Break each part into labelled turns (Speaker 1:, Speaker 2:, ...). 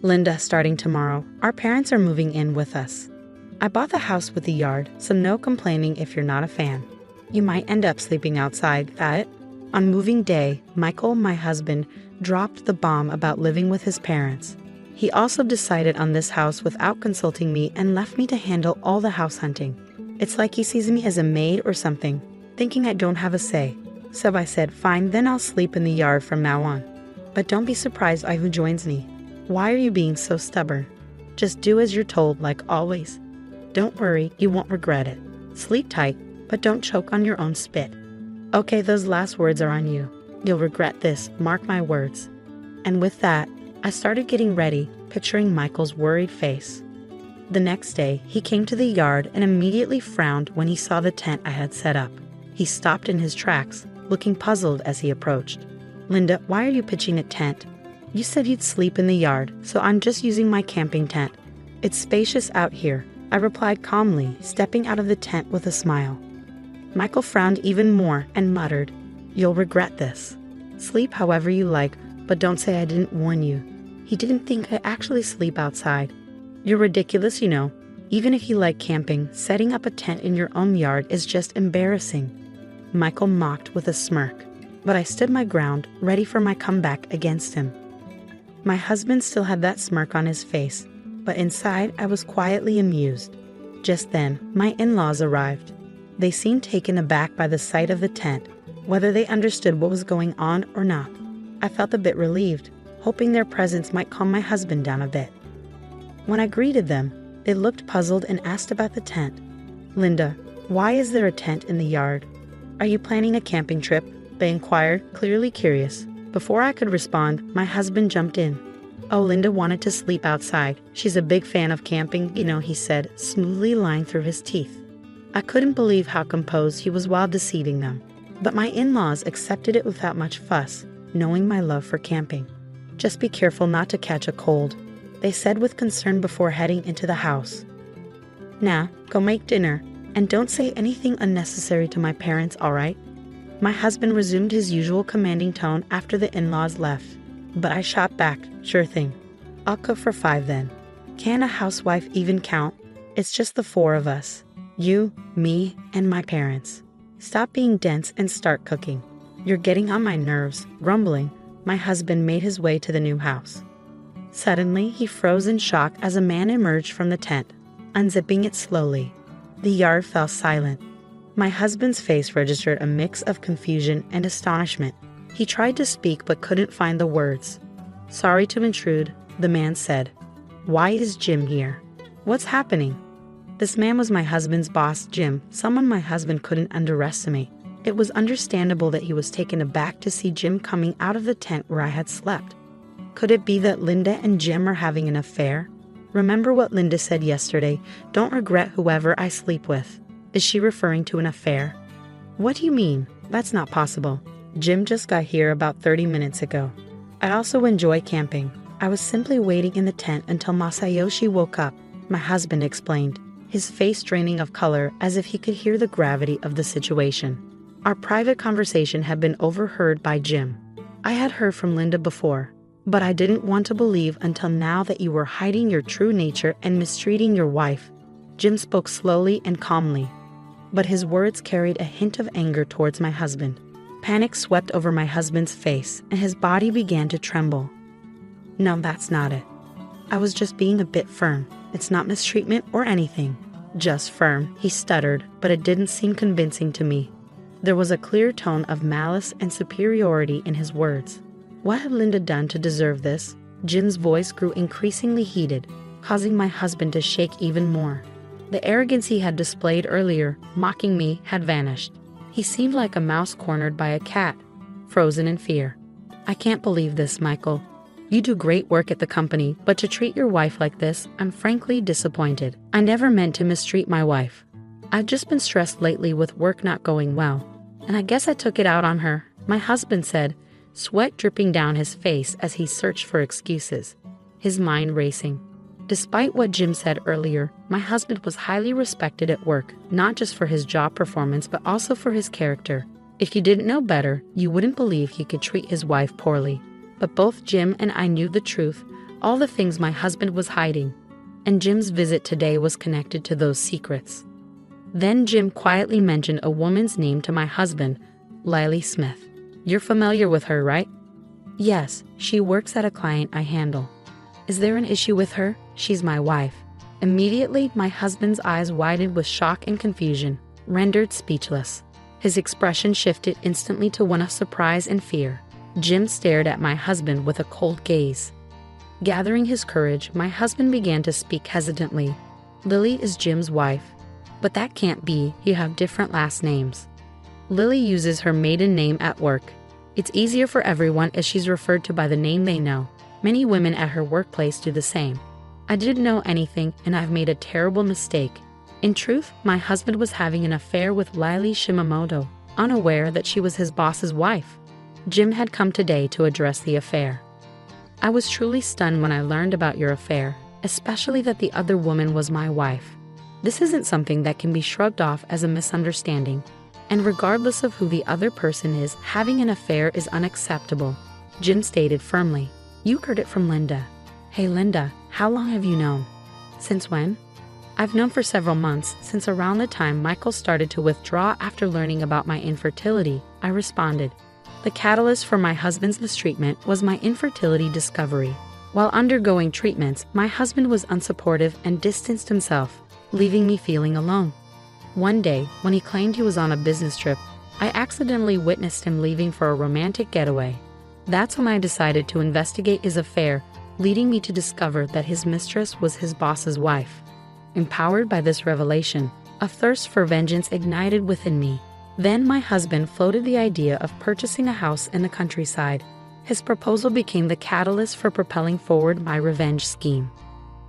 Speaker 1: Linda, starting tomorrow, our parents are moving in with us. I bought the house with the yard, so no complaining if you're not a fan. You might end up sleeping outside, got it? On moving day, Michael, my husband, dropped the bomb about living with his parents. He also decided on this house without consulting me and left me to handle all the house hunting. It's like he sees me as a maid or something, thinking I don't have a say. So I said, fine, then I'll sleep in the yard from now on. But don't be surprised by who joins me. Why are you being so stubborn? Just do as you're told, like always. Don't worry, you won't regret it. Sleep tight, but don't choke on your own spit. Okay, those last words are on you. You'll regret this, mark my words. And with that, I started getting ready, picturing Michael's worried face. The next day, he came to the yard and immediately frowned when he saw the tent I had set up. He stopped in his tracks, looking puzzled as he approached. Linda, why are you pitching a tent? You said you'd sleep in the yard, so I'm just using my camping tent. It's spacious out here, I replied calmly, stepping out of the tent with a smile. Michael frowned even more and muttered, you'll regret this. Sleep however you like, but don't say I didn't warn you. He didn't think I actually sleep outside. You're ridiculous, you know. Even if you like camping, setting up a tent in your own yard is just embarrassing. Michael mocked with a smirk, but I stood my ground, ready for my comeback against him. My husband still had that smirk on his face, but inside I was quietly amused. Just then, my in-laws arrived. They seemed taken aback by the sight of the tent, whether they understood what was going on or not. I felt a bit relieved, hoping their presence might calm my husband down a bit. When I greeted them, they looked puzzled and asked about the tent. Linda, why is there a tent in the yard? Are you planning a camping trip? They inquired, clearly curious. Before I could respond, my husband jumped in. Oh, Linda wanted to sleep outside. She's a big fan of camping, he said, smoothly lying through his teeth. I couldn't believe how composed he was while deceiving them. But my in-laws accepted it without much fuss, knowing my love for camping. Just be careful not to catch a cold, they said with concern before heading into the house. Now, go make dinner, and don't say anything unnecessary to my parents, all right? My husband resumed his usual commanding tone after the in-laws left, but I shot back, sure thing. I'll cook for 5 then. Can a housewife even count? It's just the 4 of us. You, me, and my parents. Stop being dense and start cooking. You're getting on my nerves. Grumbling, my husband made his way to the new house. Suddenly, he froze in shock as a man emerged from the tent, unzipping it slowly. The yard fell silent. My husband's face registered a mix of confusion and astonishment. He tried to speak but couldn't find the words. Sorry to intrude, the man said. Why is Jim here? What's happening? This man was my husband's boss, Jim, someone my husband couldn't underestimate. It was understandable that he was taken aback to see Jim coming out of the tent where I had slept. Could it be that Linda and Jim are having an affair? Remember what Linda said yesterday, don't regret whoever I sleep with. Is she referring to an affair? What do you mean? That's not possible. Jim just got here about 30 minutes ago. I also enjoy camping. I was simply waiting in the tent until Masayoshi woke up, my husband explained, his face draining of color as if he could hear the gravity of the situation. Our private conversation had been overheard by Jim. I had heard from Linda before, but I didn't want to believe until now that you were hiding your true nature and mistreating your wife. Jim spoke slowly and calmly, but his words carried a hint of anger towards my husband. Panic swept over my husband's face, and his body began to tremble. No, that's not it. I was just being a bit firm. It's not mistreatment or anything. Just firm, he stuttered, but it didn't seem convincing to me. There was a clear tone of malice and superiority in his words. What had Linda done to deserve this? Jim's voice grew increasingly heated, causing my husband to shake even more. The arrogance he had displayed earlier, mocking me, had vanished. He seemed like a mouse cornered by a cat, frozen in fear. I can't believe this, Michael. You do great work at the company, but to treat your wife like this, I'm frankly disappointed. I never meant to mistreat my wife. I've just been stressed lately with work not going well, and I guess I took it out on her, my husband said, sweat dripping down his face as he searched for excuses, his mind racing. Despite what Jim said earlier, my husband was highly respected at work, not just for his job performance, but also for his character. If you didn't know better, you wouldn't believe he could treat his wife poorly. But both Jim and I knew the truth, all the things my husband was hiding. And Jim's visit today was connected to those secrets. Then Jim quietly mentioned a woman's name to my husband, Lily Smith. You're familiar with her, right? Yes, she works at a client I handle. Is there an issue with her? She's my wife. Immediately, my husband's eyes widened with shock and confusion, rendered speechless. His expression shifted instantly to one of surprise and fear. Jim stared at my husband with a cold gaze. Gathering his courage, my husband began to speak hesitantly. Lily is Jim's wife. But that can't be, you have different last names. Lily uses her maiden name at work. It's easier for everyone as she's referred to by the name they know. Many women at her workplace do the same. I didn't know anything and I've made a terrible mistake. In truth, my husband was having an affair with Lily Shimamoto, unaware that she was his boss's wife. Jim had come today to address the affair. I was truly stunned when I learned about your affair, especially that the other woman was my wife. This isn't something that can be shrugged off as a misunderstanding. And regardless of who the other person is, having an affair is unacceptable, Jim stated firmly. You heard it from Linda. Hey Linda, how long have you known? Since when? I've known for several months, since around the time Michael started to withdraw after learning about my infertility, I responded. The catalyst for my husband's mistreatment was my infertility discovery. While undergoing treatments, my husband was unsupportive and distanced himself, leaving me feeling alone. One day, when he claimed he was on a business trip, I accidentally witnessed him leaving for a romantic getaway. That's when I decided to investigate his affair, leading me to discover that his mistress was his boss's wife. Empowered by this revelation, a thirst for vengeance ignited within me. Then my husband floated the idea of purchasing a house in the countryside. His proposal became the catalyst for propelling forward my revenge scheme.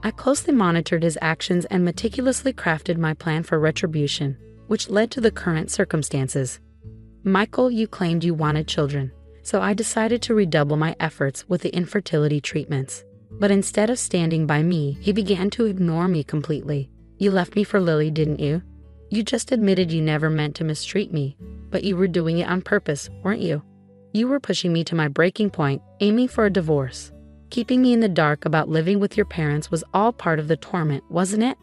Speaker 1: I closely monitored his actions and meticulously crafted my plan for retribution, which led to the current circumstances. Michael, you claimed you wanted children, so I decided to redouble my efforts with the infertility treatments. But instead of standing by me, he began to ignore me completely. You left me for Lily, didn't you? You just admitted you never meant to mistreat me, but you were doing it on purpose, weren't you? You were pushing me to my breaking point, aiming for a divorce. Keeping me in the dark about living with your parents was all part of the torment, wasn't it?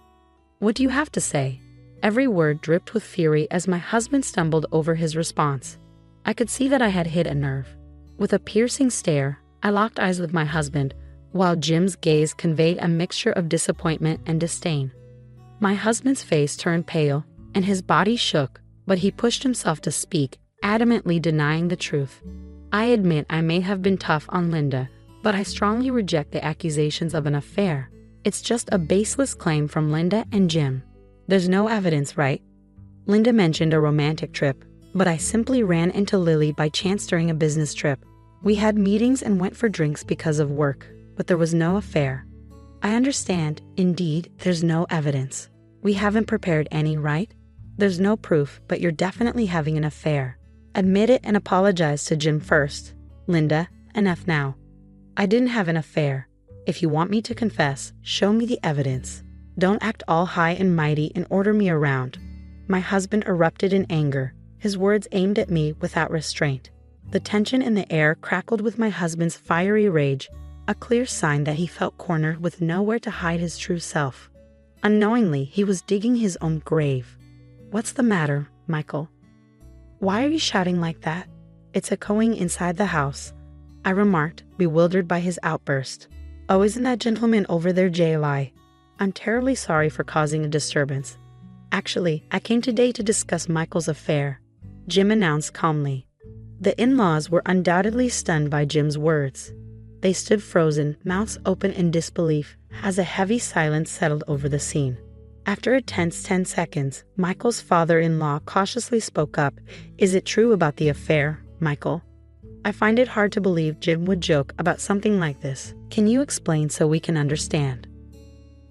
Speaker 1: What do you have to say? Every word dripped with fury as my husband stumbled over his response. I could see that I had hit a nerve. With a piercing stare, I locked eyes with my husband, while Jim's gaze conveyed a mixture of disappointment and disdain. My husband's face turned pale, and his body shook, but he pushed himself to speak, adamantly denying the truth. I admit I may have been tough on Linda, but I strongly reject the accusations of an affair. It's just a baseless claim from Linda and Jim. There's no evidence, right? Linda mentioned a romantic trip, but I simply ran into Lily by chance during a business trip. We had meetings and went for drinks because of work, but there was no affair. I understand, indeed, there's no evidence. We haven't prepared any, right? There's no proof, but you're definitely having an affair. Admit it and apologize to Jim first. Linda, enough now. I didn't have an affair. If you want me to confess, show me the evidence. Don't act all high and mighty and order me around. My husband erupted in anger, his words aimed at me without restraint. The tension in the air crackled with my husband's fiery rage, a clear sign that he felt cornered with nowhere to hide his true self. Unknowingly, he was digging his own grave. What's the matter, Michael? Why are you shouting like that? It's echoing inside the house, I remarked, bewildered by his outburst. Oh, isn't that gentleman over there JLI? I'm terribly sorry for causing a disturbance. Actually, I came today to discuss Michael's affair, Jim announced calmly. The in-laws were undoubtedly stunned by Jim's words. They stood frozen, mouths open in disbelief, as a heavy silence settled over the scene. After a tense 10 seconds, Michael's father-in-law cautiously spoke up. Is it true about the affair, Michael? I find it hard to believe Jim would joke about something like this. Can you explain so we can understand?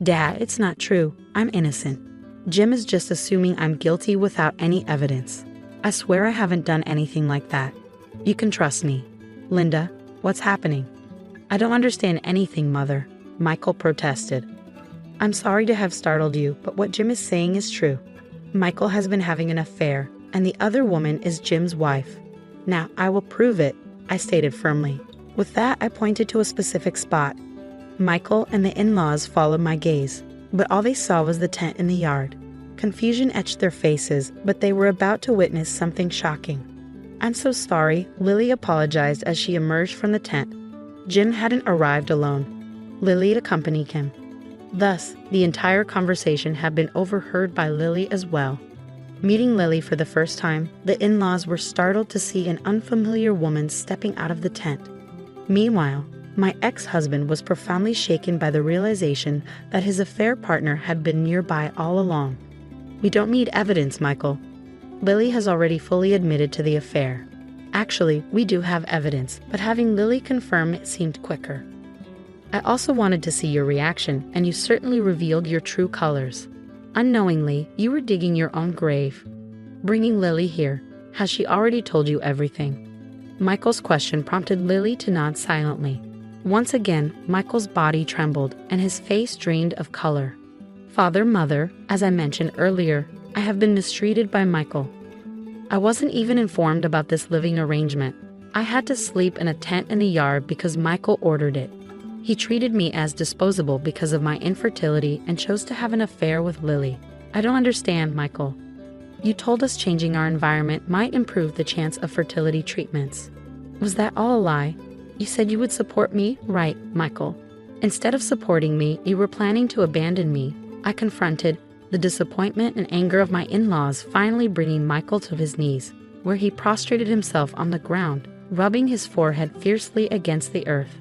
Speaker 1: Dad, it's not true. I'm innocent. Jim is just assuming I'm guilty without any evidence. I swear I haven't done anything like that. You can trust me. Linda, what's happening? I don't understand anything, Mother, Michael protested. I'm sorry to have startled you, but what Jim is saying is true. Michael has been having an affair, and the other woman is Jim's wife. Now, I will prove it, I stated firmly. With that, I pointed to a specific spot. Michael and the in-laws followed my gaze, but all they saw was the tent in the yard. Confusion etched their faces, but they were about to witness something shocking. "I'm so sorry," Lily apologized as she emerged from the tent. Jim hadn't arrived alone. Lily accompanied him. Thus, the entire conversation had been overheard by Lily as well. Meeting Lily for the first time, the in-laws were startled to see an unfamiliar woman stepping out of the tent. Meanwhile, my ex-husband was profoundly shaken by the realization that his affair partner had been nearby all along. "We don't need evidence, Michael. Lily has already fully admitted to the affair." "Actually, we do have evidence, but having Lily confirm it seemed quicker. I also wanted to see your reaction, and you certainly revealed your true colors. Unknowingly, you were digging your own grave. Bringing Lily here, has she already told you everything?" Michael's question prompted Lily to nod silently. Once again, Michael's body trembled, and his face drained of color. "Father, mother, as I mentioned earlier, I have been mistreated by Michael. I wasn't even informed about this living arrangement. I had to sleep in a tent in the yard because Michael ordered it. He treated me as disposable because of my infertility and chose to have an affair with Lily. I don't understand, Michael. You told us changing our environment might improve the chance of fertility treatments. Was that all a lie? You said you would support me, right, Michael? Instead of supporting me, you were planning to abandon me." I confronted, the disappointment and anger of my in-laws finally bringing Michael to his knees, where he prostrated himself on the ground, rubbing his forehead fiercely against the earth.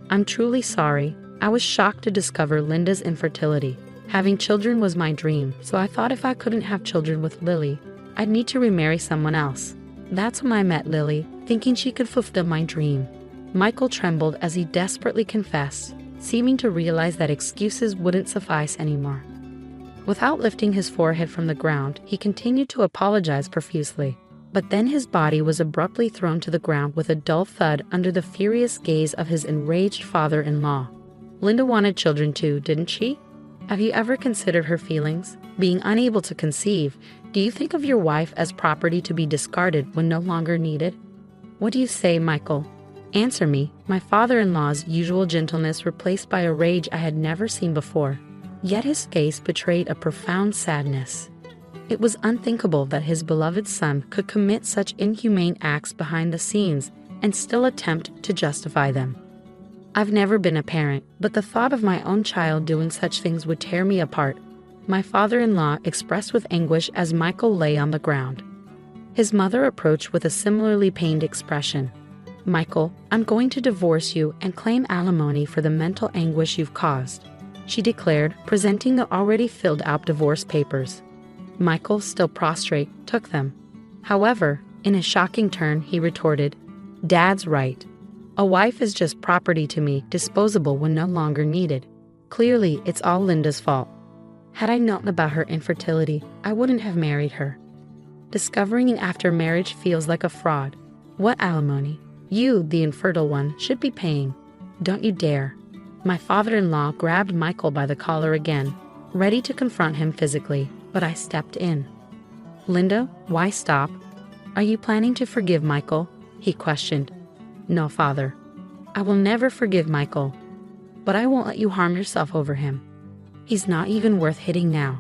Speaker 1: "I'm truly sorry. I was shocked to discover Linda's infertility. Having children was my dream, so I thought if I couldn't have children with Lily, I'd need to remarry someone else. That's when I met Lily, thinking she could fulfill my dream." Michael trembled as he desperately confessed, seeming to realize that excuses wouldn't suffice anymore. Without lifting his forehead from the ground, he continued to apologize profusely. But then his body was abruptly thrown to the ground with a dull thud under the furious gaze of his enraged father-in-law. "Linda wanted children too, didn't she? Have you ever considered her feelings? Being unable to conceive, do you think of your wife as property to be discarded when no longer needed? What do you say, Michael? Answer me." My father-in-law's usual gentleness replaced by a rage I had never seen before. Yet his face betrayed a profound sadness. It was unthinkable that his beloved son could commit such inhumane acts behind the scenes and still attempt to justify them. "I've never been a parent, but the thought of my own child doing such things would tear me apart," my father-in-law expressed with anguish as Michael lay on the ground. His mother approached with a similarly pained expression. "Michael, I'm going to divorce you and claim alimony for the mental anguish you've caused," she declared, presenting the already filled-out divorce papers. Michael, still prostrate, took them. However, in a shocking turn, he retorted, "Dad's right. A wife is just property to me, disposable when no longer needed. Clearly, it's all Linda's fault. Had I known about her infertility, I wouldn't have married her. Discovering an after marriage feels like a fraud. What alimony? You, the infertile one, should be paying. Don't you dare." My father-in-law grabbed Michael by the collar again, ready to confront him physically, but I stepped in. "Linda, why stop? Are you planning to forgive Michael?" he questioned. "No, father. I will never forgive Michael. But I won't let you harm yourself over him. He's not even worth hitting now.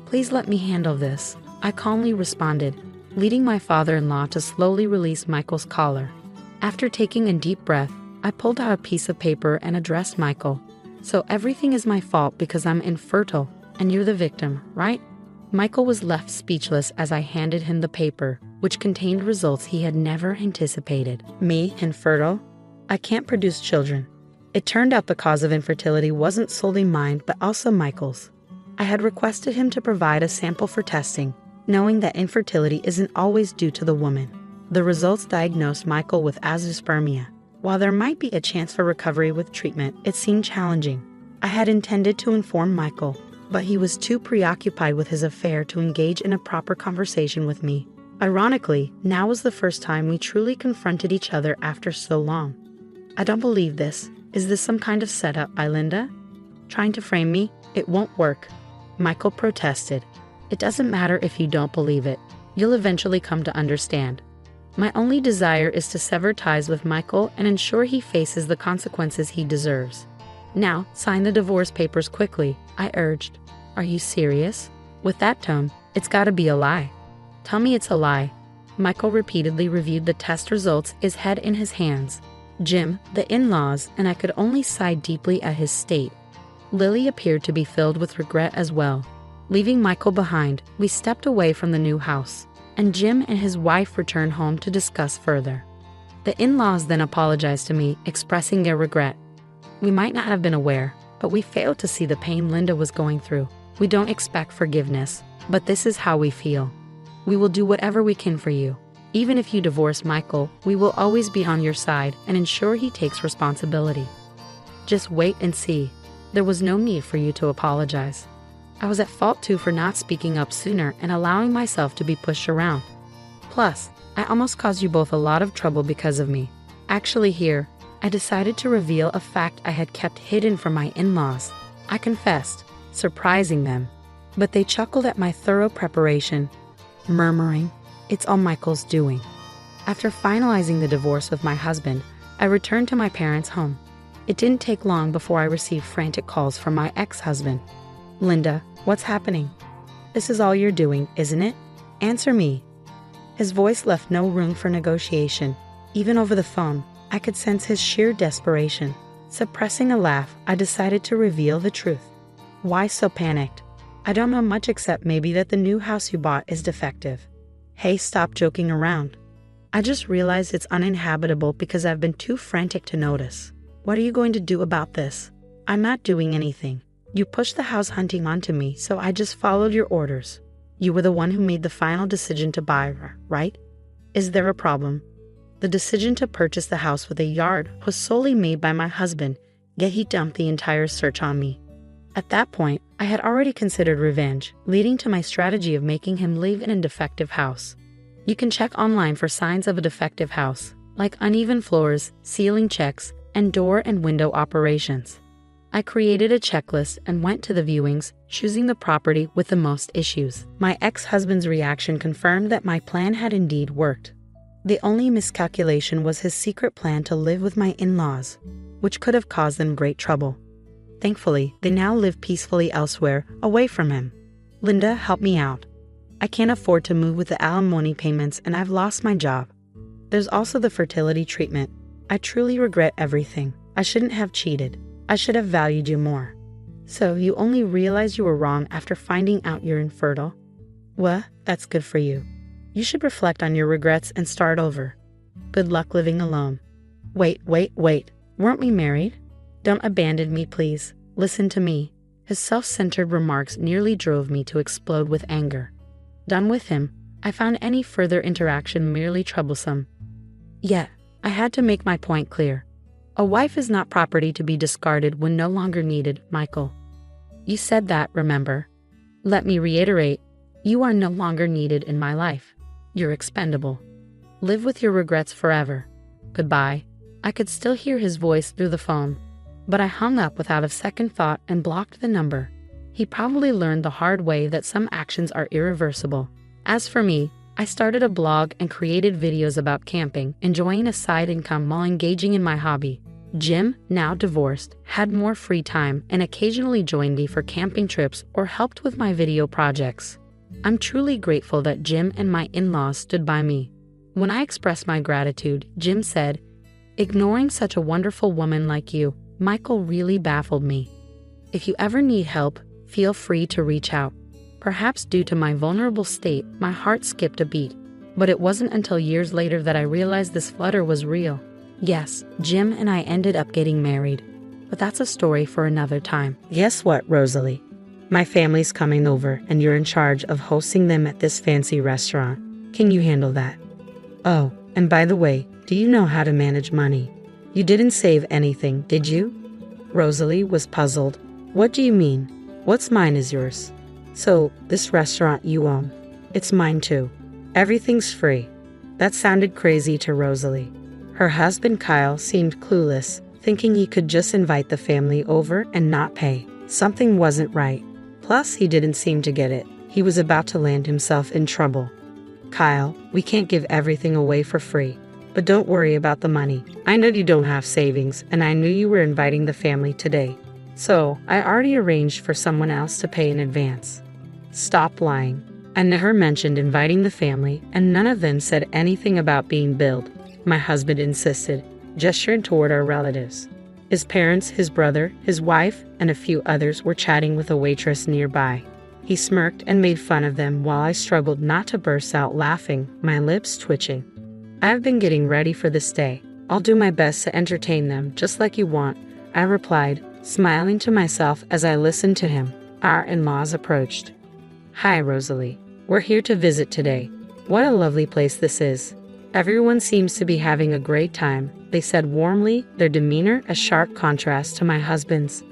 Speaker 1: Please let me handle this," I calmly responded, leading my father-in-law to slowly release Michael's collar. After taking a deep breath, I pulled out a piece of paper and addressed Michael. "So everything is my fault because I'm infertile, and you're the victim, right?" Michael was left speechless as I handed him the paper, which contained results he had never anticipated. "Me, infertile? I can't produce children." It turned out the cause of infertility wasn't solely mine, but also Michael's. I had requested him to provide a sample for testing, knowing that infertility isn't always due to the woman. The results diagnosed Michael with azoospermia. While there might be a chance for recovery with treatment, it seemed challenging. I had intended to inform Michael, but he was too preoccupied with his affair to engage in a proper conversation with me. Ironically, now was the first time we truly confronted each other after so long. "I don't believe this. Is this some kind of setup by Linda? Trying to frame me? It won't work," Michael protested. "It doesn't matter if you don't believe it. You'll eventually come to understand. My only desire is to sever ties with Michael and ensure he faces the consequences he deserves." Now, sign the divorce papers quickly, I urged. Are you serious? With that tone, it's gotta be a lie. Tell me it's a lie. Michael repeatedly reviewed the test results, his head in his hands. Jim, the in-laws, and I could only sigh deeply at his state. Lily appeared to be filled with regret as well. Leaving Michael behind, we stepped away from the new house, and Jim and his wife returned home to discuss further. The in-laws then apologized to me, expressing their regret. We might not have been aware, but we failed to see the pain Linda was going through. We don't expect forgiveness, but this is how we feel. We will do whatever we can for you. Even if you divorce Michael, we will always be on your side and ensure he takes responsibility. Just wait and see. There was no need for you to apologize. I was at fault too for not speaking up sooner and allowing myself to be pushed around. Plus, I almost caused you both a lot of trouble because of me. Actually here, I decided to reveal a fact I had kept hidden from my in-laws. I confessed, surprising them. But they chuckled at my thorough preparation, murmuring, "It's all Michael's doing." After finalizing the divorce with my husband, I returned to my parents' home. It didn't take long before I received frantic calls from my ex-husband. "Linda, what's happening? This is all you're doing, isn't it? Answer me." His voice left no room for negotiation. Even over the phone, I could sense his sheer desperation. Suppressing a laugh, I decided to reveal the truth. "Why so panicked? I don't know much except maybe that the new house you bought is defective." "Hey, stop joking around. I just realized it's uninhabitable because I've been too frantic to notice. What are you going to do about this?" "I'm not doing anything. You pushed the house hunting onto me, so I just followed your orders. You were the one who made the final decision to buy her, right? Is there a problem?" The decision to purchase the house with a yard was solely made by my husband, yet he dumped the entire search on me. At that point, I had already considered revenge, leading to my strategy of making him live in a defective house. You can check online for signs of a defective house, like uneven floors, ceiling checks, and door and window operations. I created a checklist and went to the viewings, choosing the property with the most issues. My ex-husband's reaction confirmed that my plan had indeed worked. The only miscalculation was his secret plan to live with my in-laws, which could have caused them great trouble. Thankfully, they now live peacefully elsewhere, away from him. "Linda, help me out. I can't afford to move with the alimony payments and I've lost my job. There's also the fertility treatment. I truly regret everything. I shouldn't have cheated. I should have valued you more." "So you only realized you were wrong after finding out you're infertile? Well, that's good for you. You should reflect on your regrets and start over. Good luck living alone." Wait. Weren't we married? Don't abandon me, please. Listen to me." His self-centered remarks nearly drove me to explode with anger. Done with him, I found any further interaction merely troublesome. Yet, I had to make my point clear. A wife is not property to be discarded when no longer needed, Michael. You said that, remember? Let me reiterate, you are no longer needed in my life. You're expendable. Live with your regrets forever. Goodbye. I could still hear his voice through the phone, but I hung up without a second thought and blocked the number. He probably learned the hard way that some actions are irreversible. As for me, I started a blog and created videos about camping, enjoying a side income while engaging in my hobby. Jim, now divorced, had more free time and occasionally joined me for camping trips or helped with my video projects. I'm truly grateful that Jim and my in-laws stood by me. When I expressed my gratitude, Jim said, "Ignoring such a wonderful woman like you, Michael, really baffled me. If you ever need help, feel free to reach out." Perhaps due to my vulnerable state, my heart skipped a beat. But it wasn't until years later that I realized this flutter was real. Yes, Jim and I ended up getting married. But that's a story for another time. Guess what, Rosalie? My family's coming over and you're in charge of hosting them at this fancy restaurant. Can you handle that? Oh, and by the way, do you know how to manage money? You didn't save anything, did you? Rosalie was puzzled. What do you mean? What's mine is yours. So, this restaurant you own, it's mine too. Everything's free. That sounded crazy to Rosalie. Her husband Kyle seemed clueless, thinking he could just invite the family over and not pay. Something wasn't right. Plus, he didn't seem to get it. He was about to land himself in trouble. "Kyle, we can't give everything away for free. But don't worry about the money. I know you don't have savings, and I knew you were inviting the family today. So, I already arranged for someone else to pay in advance. Stop lying. I never mentioned inviting the family, and none of them said anything about being billed. My husband insisted, gesturing toward our relatives. His parents, his brother, his wife, and a few others were chatting with a waitress nearby. He smirked and made fun of them while I struggled not to burst out laughing, my lips twitching. I've been getting ready for this day. I'll do my best to entertain them just like you want, I replied, smiling to myself as I listened to him. Our in-laws approached. Hi, Rosalie. We're here to visit today. What a lovely place this is. Everyone seems to be having a great time, they said warmly, their demeanor a sharp contrast to my husband's.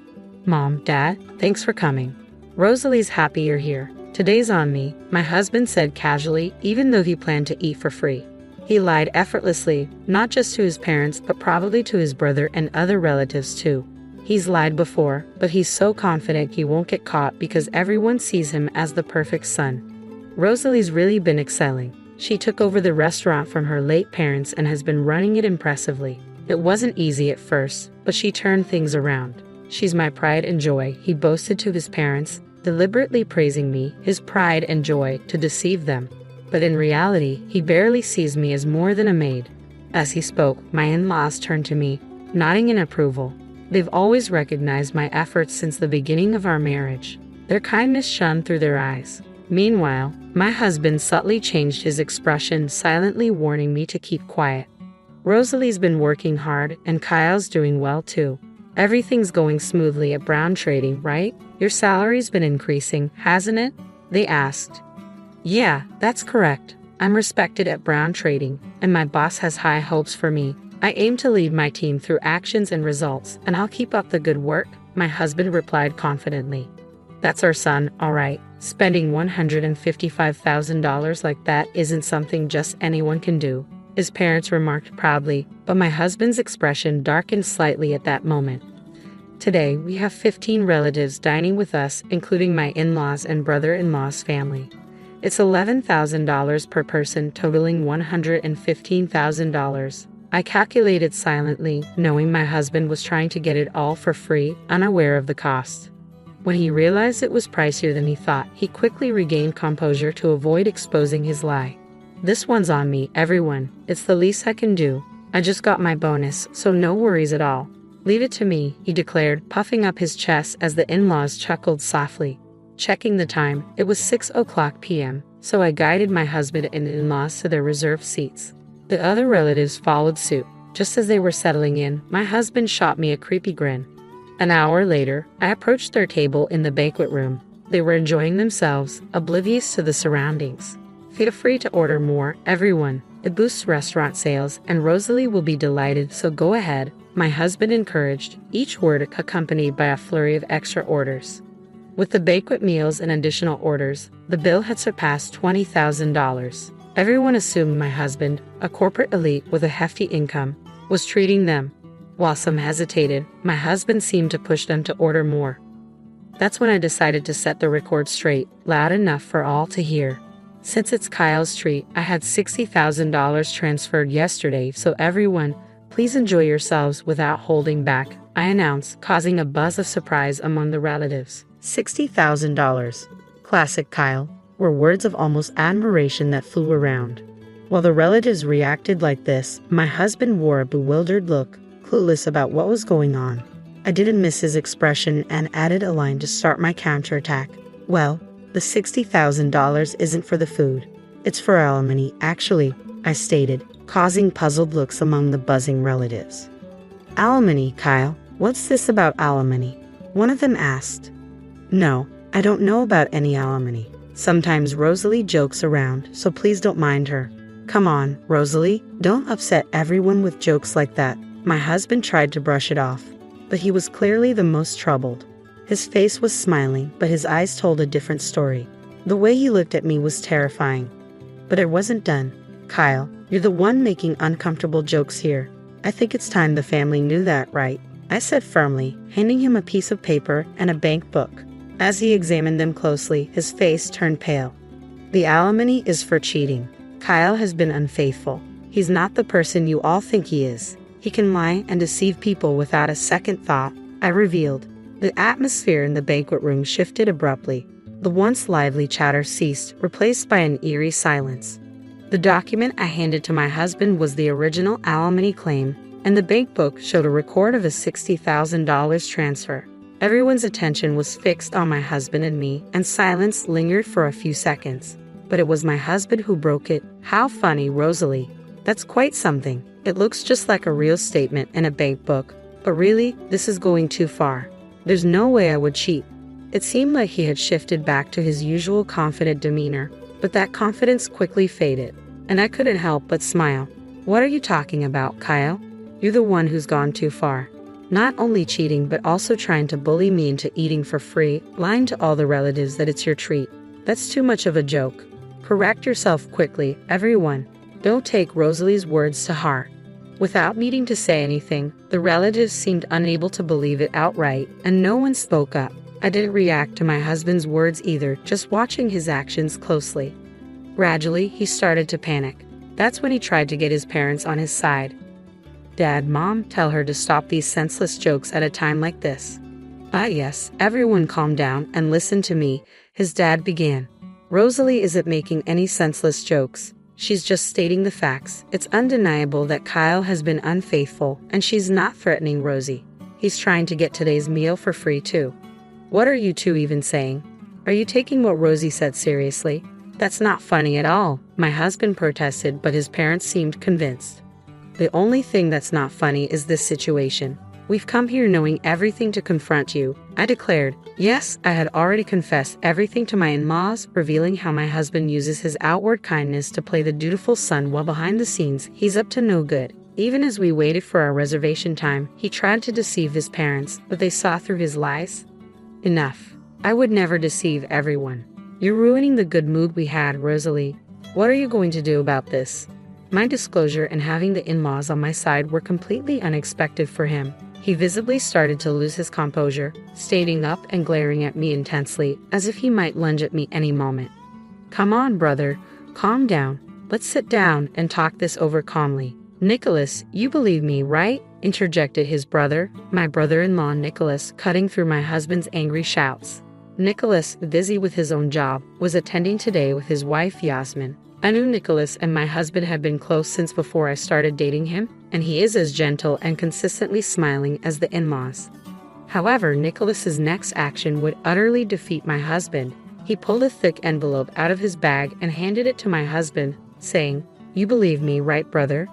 Speaker 1: Mom, Dad, thanks for coming. Rosalie's happy you're here. Today's on me, my husband said casually, even though he planned to eat for free. He lied effortlessly, not just to his parents, but probably to his brother and other relatives too. He's lied before, but he's so confident he won't get caught because everyone sees him as the perfect son. Rosalie's really been excelling. She took over the restaurant from her late parents and has been running it impressively. It wasn't easy at first, but she turned things around. She's my pride and joy, he boasted to his parents, deliberately praising me, his pride and joy, to deceive them. But in reality, he barely sees me as more than a maid. As he spoke, my in-laws turned to me, nodding in approval. They've always recognized my efforts since the beginning of our marriage. Their kindness shone through their eyes. Meanwhile, my husband subtly changed his expression, silently warning me to keep quiet. Rosalie's been working hard, and Kyle's doing well too. Everything's going smoothly at Brown Trading, right? Your salary's been increasing, hasn't it? They asked. Yeah, that's correct. I'm respected at Brown Trading, and my boss has high hopes for me. I aim to lead my team through actions and results, and I'll keep up the good work, my husband replied confidently. That's our son, all right. Spending $155,000 like that isn't something just anyone can do, his parents remarked proudly, but my husband's expression darkened slightly at that moment. Today, we have 15 relatives dining with us, including my in-laws and brother-in-law's family. It's $11,000 per person, totaling $115,000. I calculated silently, knowing my husband was trying to get it all for free, unaware of the cost. When he realized it was pricier than he thought, he quickly regained composure to avoid exposing his lie. This one's on me, everyone. It's the least I can do. I just got my bonus, so no worries at all. Leave it to me, he declared, puffing up his chest as the in-laws chuckled softly. Checking the time, it was 6:00 p.m., so I guided my husband and in-laws to their reserved seats. The other relatives followed suit. Just as they were settling in, my husband shot me a creepy grin. An hour later, I approached their table in the banquet room. They were enjoying themselves, oblivious to the surroundings. Feel free to order more, everyone. It boosts restaurant sales, and Rosalie will be delighted, so go ahead, my husband encouraged, each word accompanied by a flurry of extra orders. With the banquet meals and additional orders, the bill had surpassed $20,000. Everyone assumed my husband, a corporate elite with a hefty income, was treating them. While some hesitated, my husband seemed to push them to order more. That's when I decided to set the record straight, loud enough for all to hear. Since it's Kyle's treat, I had $60,000 transferred yesterday, so everyone, please enjoy yourselves without holding back, I announced, causing a buzz of surprise among the relatives. $60,000. Classic Kyle, were words of almost admiration that flew around. While the relatives reacted like this, my husband wore a bewildered look, clueless about what was going on. I didn't miss his expression and added a line to start my counterattack. Well, the $60,000 isn't for the food. It's for alimony, actually, I stated, causing puzzled looks among the buzzing relatives. Alimony, Kyle? What's this about alimony? One of them asked. No, I don't know about any alimony. Sometimes Rosalie jokes around, so please don't mind her. Come on, Rosalie, don't upset everyone with jokes like that. My husband tried to brush it off, but he was clearly the most troubled. His face was smiling, but his eyes told a different story. The way he looked at me was terrifying. But it wasn't done. Kyle, you're the one making uncomfortable jokes here. I think it's time the family knew that, right? I said firmly, handing him a piece of paper and a bank book. As he examined them closely, his face turned pale. The alimony is for cheating. Kyle has been unfaithful. He's not the person you all think he is. He can lie and deceive people without a second thought, I revealed. The atmosphere in the banquet room shifted abruptly. The once lively chatter ceased, replaced by an eerie silence. The document I handed to my husband was the original alimony claim, and the bank book showed a record of a $60,000 transfer. Everyone's attention was fixed on my husband and me, and silence lingered for a few seconds. But it was my husband who broke it. "How funny, Rosalie. That's quite something. It looks just like a real statement in a bank book. But really, this is going too far. There's no way I would cheat." It seemed like he had shifted back to his usual confident demeanor, but that confidence quickly faded, and I couldn't help but smile. "What are you talking about, Kyle? You're the one who's gone too far. Not only cheating, but also trying to bully me into eating for free, lying to all the relatives that it's your treat. That's too much of a joke. Correct yourself quickly, everyone. Don't take Rosalie's words to heart." Without needing to say anything, the relatives seemed unable to believe it outright, and no one spoke up. I didn't react to my husband's words either, just watching his actions closely. Gradually, he started to panic. That's when he tried to get his parents on his side. "Dad, Mom, tell her to stop these senseless jokes at a time like this." "Ah, yes, everyone calm down and listen to me," his dad began. "Rosalie isn't making any senseless jokes. She's just stating the facts. It's undeniable that Kyle has been unfaithful, and she's not threatening Rosie. He's trying to get today's meal for free too." "What are you two even saying? Are you taking what Rosie said seriously? That's not funny at all," my husband protested, but his parents seemed convinced. "The only thing that's not funny is this situation. We've come here knowing everything to confront you," I declared. Yes, I had already confessed everything to my in-laws, revealing how my husband uses his outward kindness to play the dutiful son while behind the scenes, he's up to no good. Even as we waited for our reservation time, he tried to deceive his parents, but they saw through his lies. Enough. I would never deceive everyone. You're ruining the good mood we had, Rosalie. What are you going to do about this? My disclosure and having the in-laws on my side were completely unexpected for him. He visibly started to lose his composure, standing up and glaring at me intensely, as if he might lunge at me any moment. "Come on, brother. Calm down. Let's sit down and talk this over calmly." "Nicholas, you believe me, right?" interjected his brother, my brother-in-law Nicholas, cutting through my husband's angry shouts. Nicholas, busy with his own job, was attending today with his wife Yasmin. I knew Nicholas and my husband had been close since before I started dating him, and he is as gentle and consistently smiling as the in-laws. However, Nicholas's next action would utterly defeat my husband. He pulled a thick envelope out of his bag and handed it to my husband, saying, "You believe me, right, brother?"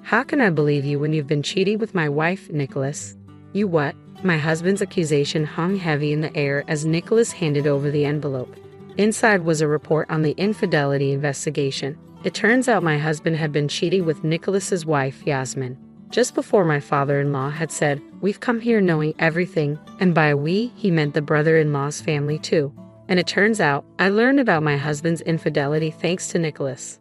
Speaker 1: "How can I believe you when you've been cheating with my wife, Nicholas?" "You what?" My husband's accusation hung heavy in the air as Nicholas handed over the envelope. Inside was a report on the infidelity investigation. It turns out my husband had been cheating with Nicholas's wife, Yasmin. Just before my father-in-law had said, "We've come here knowing everything," and by we, he meant the brother-in-law's family too. And it turns out, I learned about my husband's infidelity thanks to Nicholas.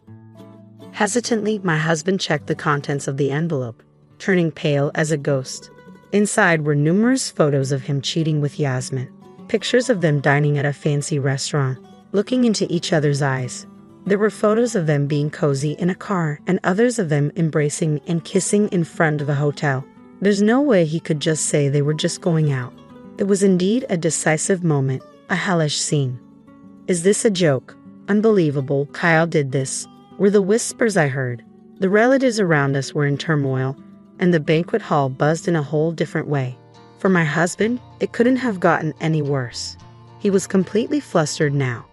Speaker 1: Hesitantly, my husband checked the contents of the envelope, turning pale as a ghost. Inside were numerous photos of him cheating with Yasmin. Pictures of them dining at a fancy restaurant, looking into each other's eyes. There were photos of them being cozy in a car and others of them embracing and kissing in front of a hotel. There's no way he could just say they were just going out. It was indeed a decisive moment, a hellish scene. "Is this a joke? Unbelievable, Kyle did this," were the whispers I heard. The relatives around us were in turmoil, and the banquet hall buzzed in a whole different way. For my husband, it couldn't have gotten any worse. He was completely flustered now.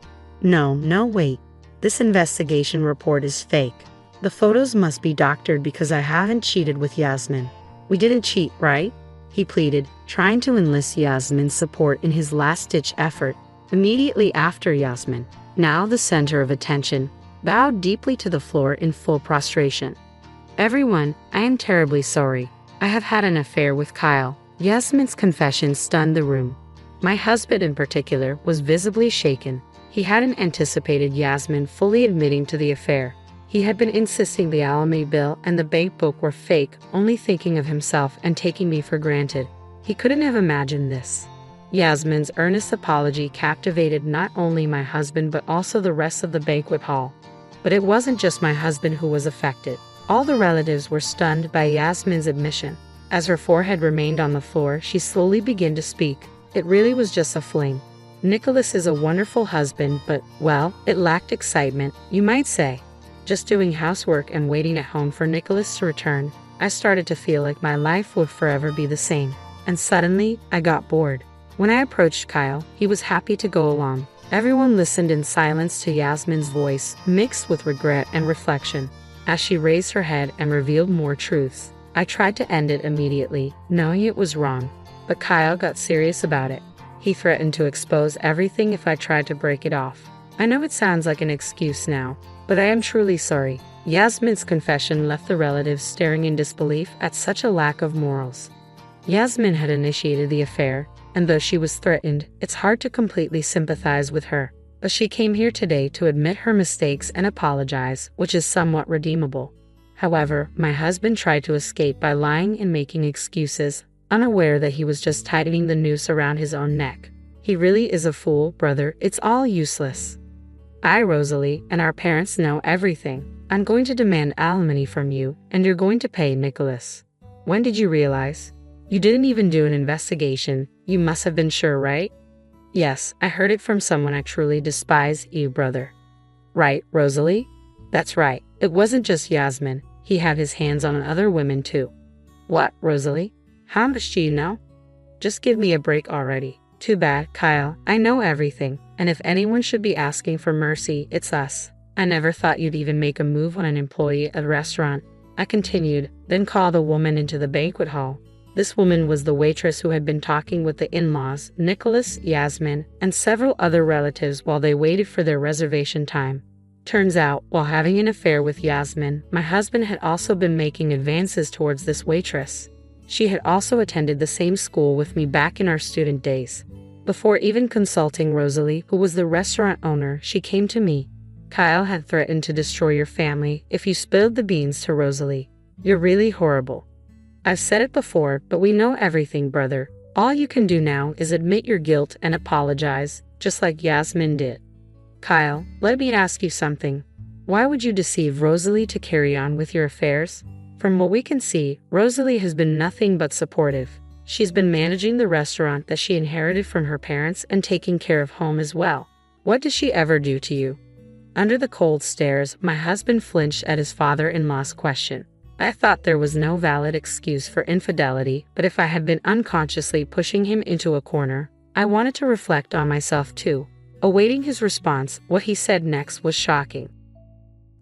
Speaker 1: No, wait. This investigation report is fake. The photos must be doctored because I haven't cheated with Yasmin. We didn't cheat, right? He pleaded, trying to enlist Yasmin's support in his last-ditch effort. Immediately after Yasmin, now the center of attention, bowed deeply to the floor in full prostration. "Everyone, I am terribly sorry. I have had an affair with Kyle." Yasmin's confession stunned the room. My husband in particular was visibly shaken. He hadn't anticipated Yasmin fully admitting to the affair. He had been insisting the alimony bill and the bank book were fake, only thinking of himself and taking me for granted. He couldn't have imagined this. Yasmin's earnest apology captivated not only my husband but also the rest of the banquet hall. But it wasn't just my husband who was affected. All the relatives were stunned by Yasmin's admission. As her forehead remained on the floor, she slowly began to speak. It really was just a fling. Nicholas is a wonderful husband, but, well, it lacked excitement, you might say. Just doing housework and waiting at home for Nicholas to return, I started to feel like my life would forever be the same. And suddenly, I got bored. When I approached Kyle, he was happy to go along. Everyone listened in silence to Yasmin's voice, mixed with regret and reflection. As she raised her head and revealed more truths, I tried to end it immediately, knowing it was wrong. But Kyle got serious about it. He threatened to expose everything if I tried to break it off. I know it sounds like an excuse now, but I am truly sorry. Yasmin's confession left the relatives staring in disbelief at such a lack of morals. Yasmin had initiated the affair, and though she was threatened, it's hard to completely sympathize with her. But she came here today to admit her mistakes and apologize, which is somewhat redeemable. However, my husband tried to escape by lying and making excuses, unaware that he was just tightening the noose around his own neck. He really is a fool, brother. It's all useless. I, Rosalie, and our parents know everything. I'm going to demand alimony from you, and you're going to pay Nicholas. When did you realize? You didn't even do an investigation. You must have been sure, right? Yes, I heard it from someone I truly despise, you brother. Right, Rosalie? That's right. It wasn't just Yasmin. He had his hands on other women too. What, Rosalie? How much do you know? Just give me a break already. Too bad, Kyle. I know everything, and if anyone should be asking for mercy, it's us. I never thought you'd even make a move on an employee at a restaurant. I continued, then called a woman into the banquet hall. This woman was the waitress who had been talking with the in-laws, Nicholas, Yasmin, and several other relatives while they waited for their reservation time. Turns out, while having an affair with Yasmin, my husband had also been making advances towards this waitress. She had also attended the same school with me back in our student days. Before even consulting Rosalie, who was the restaurant owner, she came to me. Kyle had threatened to destroy your family if you spilled the beans to Rosalie. You're really horrible. I've said it before, but we know everything, brother. All you can do now is admit your guilt and apologize, just like Yasmin did. Kyle, let me ask you something. Why would you deceive Rosalie to carry on with your affairs? From what we can see, Rosalie has been nothing but supportive. She's been managing the restaurant that she inherited from her parents and taking care of home as well. What did she ever do to you? Under the cold stares, my husband flinched at his father-in-law's question. I thought there was no valid excuse for infidelity, but if I had been unconsciously pushing him into a corner, I wanted to reflect on myself too. Awaiting his response, what he said next was shocking.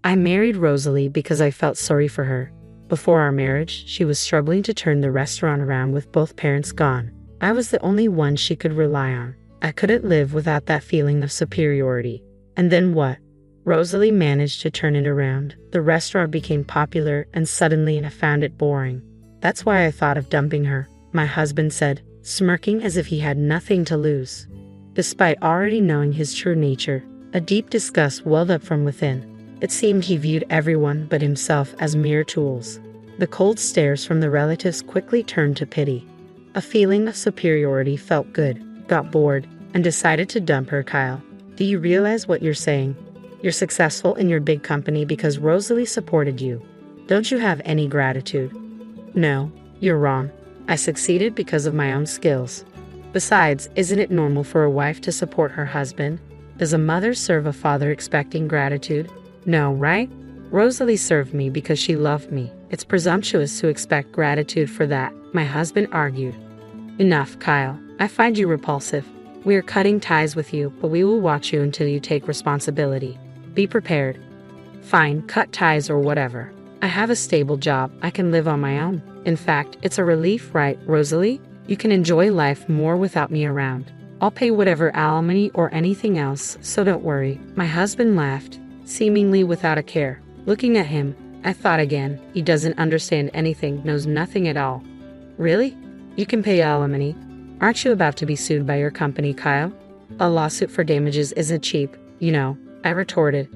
Speaker 1: I married Rosalie because I felt sorry for her. Before our marriage, she was struggling to turn the restaurant around with both parents gone. I was the only one she could rely on. I couldn't live without that feeling of superiority. And then what? Rosalie managed to turn it around. The restaurant became popular, and suddenly I found it boring. That's why I thought of dumping her, my husband said, smirking as if he had nothing to lose. Despite already knowing his true nature, a deep disgust welled up from within. It seemed he viewed everyone but himself as mere tools. The cold stares from the relatives quickly turned to pity. A feeling of superiority felt good, got bored, and decided to dump her. Kyle, do you realize what you're saying? You're successful in your big company because Rosalie supported you. Don't you have any gratitude? No, you're wrong. I succeeded because of my own skills. Besides, isn't it normal for a wife to support her husband? Does a mother serve a father expecting gratitude? No, right? Rosalie served me because she loved me. It's presumptuous to expect gratitude for that, my husband argued. Enough, Kyle. I find you repulsive. We are cutting ties with you, but we will watch you until you take responsibility. Be prepared. Fine, cut ties or whatever. I have a stable job. I can live on my own. In fact, it's a relief, right, Rosalie? You can enjoy life more without me around. I'll pay whatever alimony or anything else, so don't worry. My husband laughed, seemingly without a care. Looking at him, I thought again, he doesn't understand anything, knows nothing at all. Really? You can pay alimony. Aren't you about to be sued by your company, Kyle? A lawsuit for damages isn't cheap, you know, I retorted.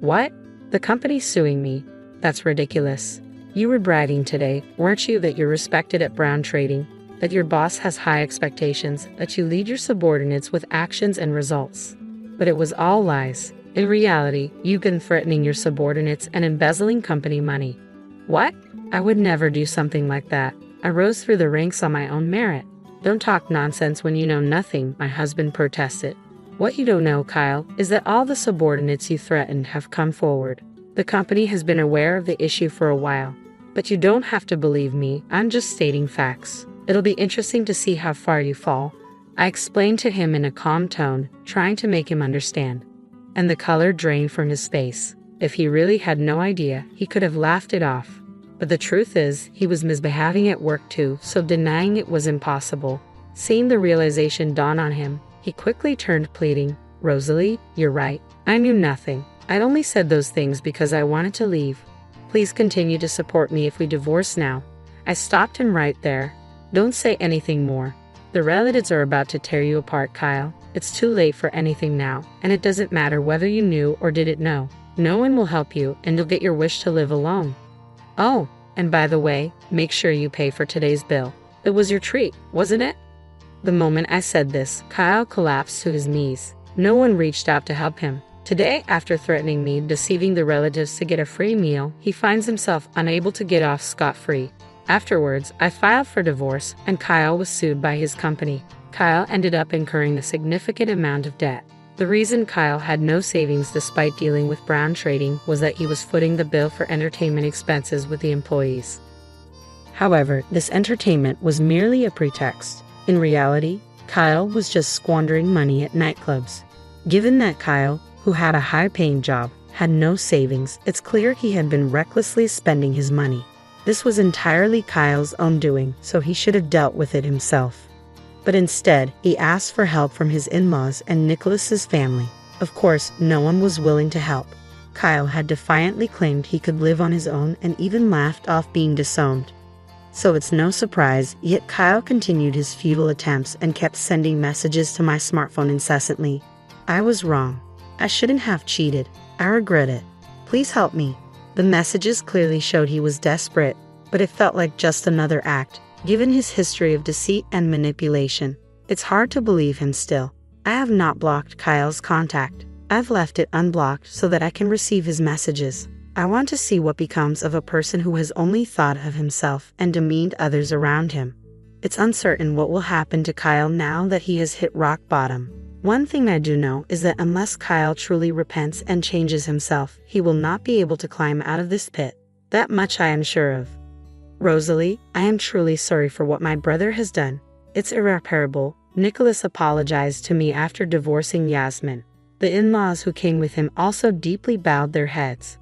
Speaker 1: What? The company's suing me? That's ridiculous. You were bragging today, weren't you, that you're respected at Brown Trading, that your boss has high expectations, that you lead your subordinates with actions and results. But it was all lies. In reality, you've been threatening your subordinates and embezzling company money. What? I would never do something like that. I rose through the ranks on my own merit. Don't talk nonsense when you know nothing, my husband protested. What you don't know, Kyle, is that all the subordinates you threatened have come forward. The company has been aware of the issue for a while. But you don't have to believe me, I'm just stating facts. It'll be interesting to see how far you fall. I explained to him in a calm tone, trying to make him understand. And the color drained from his face. If he really had no idea, he could have laughed it off. But the truth is, he was misbehaving at work too, so denying it was impossible. Seeing the realization dawn on him, he quickly turned pleading. Rosalie, you're right. I knew nothing. I'd only said those things because I wanted to leave. Please continue to support me if we divorce now. I stopped him right there. Don't say anything more. The relatives are about to tear you apart, Kyle. It's too late for anything now, and it doesn't matter whether you knew or didn't know. No one will help you, and you'll get your wish to live alone. Oh, and by the way, make sure you pay for today's bill. It was your treat, wasn't it? The moment I said this, Kyle collapsed to his knees. No one reached out to help him. Today, after threatening me, deceiving the relatives to get a free meal, he finds himself unable to get off scot-free. Afterwards, I filed for divorce, and Kyle was sued by his company. Kyle ended up incurring a significant amount of debt. The reason Kyle had no savings despite dealing with brown trading was that he was footing the bill for entertainment expenses with the employees. However, this entertainment was merely a pretext. In reality, Kyle was just squandering money at nightclubs. Given that Kyle, who had a high-paying job, had no savings, it's clear he had been recklessly spending his money. This was entirely Kyle's own doing, so he should have dealt with it himself. But instead, he asked for help from his in-laws and Nicholas's family. Of course, no one was willing to help. Kyle had defiantly claimed he could live on his own and even laughed off being disowned. So it's no surprise, yet Kyle continued his futile attempts and kept sending messages to my smartphone incessantly. I was wrong. I shouldn't have cheated. I regret it. Please help me. The messages clearly showed he was desperate, but it felt like just another act, given his history of deceit and manipulation. It's hard to believe him still. I have not blocked Kyle's contact. I've left it unblocked so that I can receive his messages. I want to see what becomes of a person who has only thought of himself and demeaned others around him. It's uncertain what will happen to Kyle now that he has hit rock bottom. One thing I do know is that unless Kyle truly repents and changes himself, he will not be able to climb out of this pit. That much I am sure of. Rosalie, I am truly sorry for what my brother has done. It's irreparable. Nicholas apologized to me after divorcing Yasmin. The in-laws who came with him also deeply bowed their heads.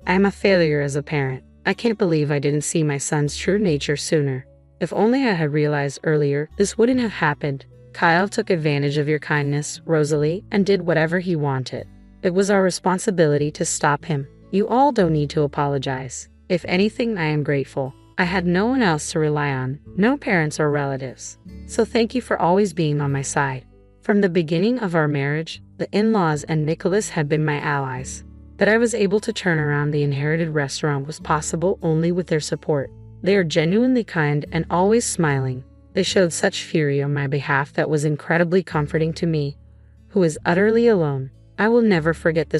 Speaker 1: I am a failure as a parent. I can't believe I didn't see my son's true nature sooner. If only I had realized earlier, this wouldn't have happened. Kyle took advantage of your kindness, Rosalie, and did whatever he wanted. It was our responsibility to stop him. You all don't need to apologize. If anything, I am grateful. I had no one else to rely on, no parents or relatives. So thank you for always being on my side. From the beginning of our marriage, the in-laws and Nicholas had been my allies. That I was able to turn around the inherited restaurant was possible only with their support. They are genuinely kind and always smiling. They showed such fury on my behalf that was incredibly comforting to me, who is utterly alone. I will never forget this.